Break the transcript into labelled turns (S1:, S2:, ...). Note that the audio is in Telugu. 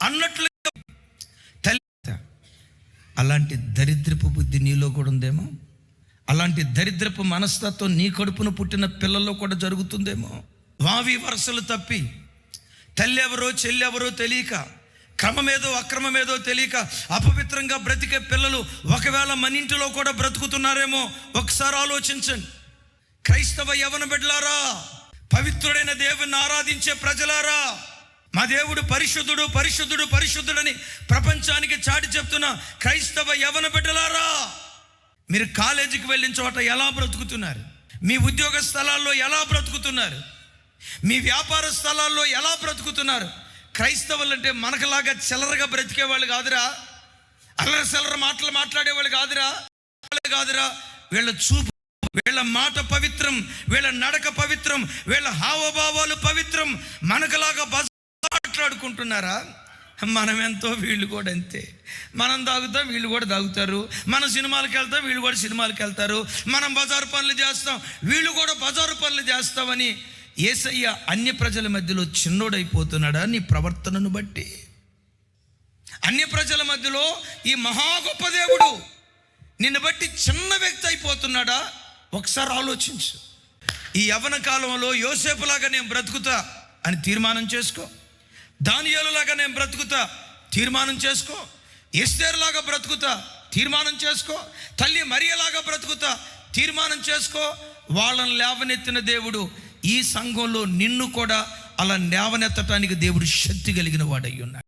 S1: అన్నట్లు అలాంటి దరిద్రపు బుద్ధి నీలో కూడా ఉందేమో. అలాంటి దరిద్రపు మనస్తత్వం నీ కడుపున పుట్టిన పిల్లల్లో కూడా జరుగుతుందేమో. వావి వరసలు తప్పి తల్లి ఎవరో చెల్లెవరో తెలియక, క్రమమేదో అక్రమమేదో తెలియక అపవిత్రంగా బ్రతికే పిల్లలు ఒకవేళ మన ఇంటిలో కూడా బ్రతుకుతున్నారేమో. ఒకసారి ఆలోచించండి. క్రైస్తవ యవన బిడ్డలారా, పవిత్రుడైన దేవుని ఆరాధించే ప్రజలారా, మా దేవుడు పరిశుద్ధుడు పరిశుద్ధుడు పరిశుద్ధుడని ప్రపంచానికి చాటి చెప్తున్న క్రైస్తవ యవన బిడ్డలారా, మీరు కాలేజీకి వెళ్ళిన చోట ఎలా బ్రతుకుతున్నారు? మీ ఉద్యోగ స్థలాల్లో ఎలా బ్రతుకుతున్నారు? మీ వ్యాపార స్థలాల్లో ఎలా బ్రతుకుతున్నారు? క్రైస్తవులు అంటే మనకులాగా చిల్లరగా బ్రతికేవాళ్ళు కాదురా, అల్లరి చిల్లర మాటలు మాట్లాడేవాళ్ళు కాదురా. వీళ్ళ చూపు, వీళ్ళ మాట పవిత్రం, వీళ్ళ నడక పవిత్రం, వీళ్ళ హావభావాలు పవిత్రం. మనకులాగా మాట్లాడుకుంటున్నారా? మనం ఎంతో, వీళ్ళు కూడా అంతే. మనం తాగుతాం, వీళ్ళు కూడా తాగుతారు. మనం సినిమాలకు వెళ్తాం, వీళ్ళు కూడా సినిమాలకు వెళ్తారు. మనం బజారు పనులు చేస్తాం, వీళ్ళు కూడా బజారు పనులు చేస్తామని యేసయ్య అన్య ప్రజల మధ్యలో చిన్నోడైపోతున్నాడా నీ ప్రవర్తనను బట్టి? అన్య ప్రజల మధ్యలో ఈ మహా గొప్ప దేవుడు నిన్ను బట్టి చిన్న వ్యక్తి అయిపోతున్నాడా? ఒకసారి ఆలోచించు. ఈ యవ్వన కాలంలో యోసేపులాగా నేను బ్రతుకుతా అని తీర్మానం చేసుకో. దానియేలులాగా నేను బ్రతుకుతా తీర్మానం చేసుకో. ఎస్తేరులాగా బ్రతుకుతా తీర్మానం చేసుకో. తల్లి మరియలాగా బ్రతుకుతా తీర్మానం చేసుకో. వాళ్ళని లేవనెత్తిన దేవుడు ఈ సంఘంలో నిన్ను కూడా అలా లేవనెత్తటానికి దేవుడు శక్తి కలిగిన వాడై ఉన్నాడు.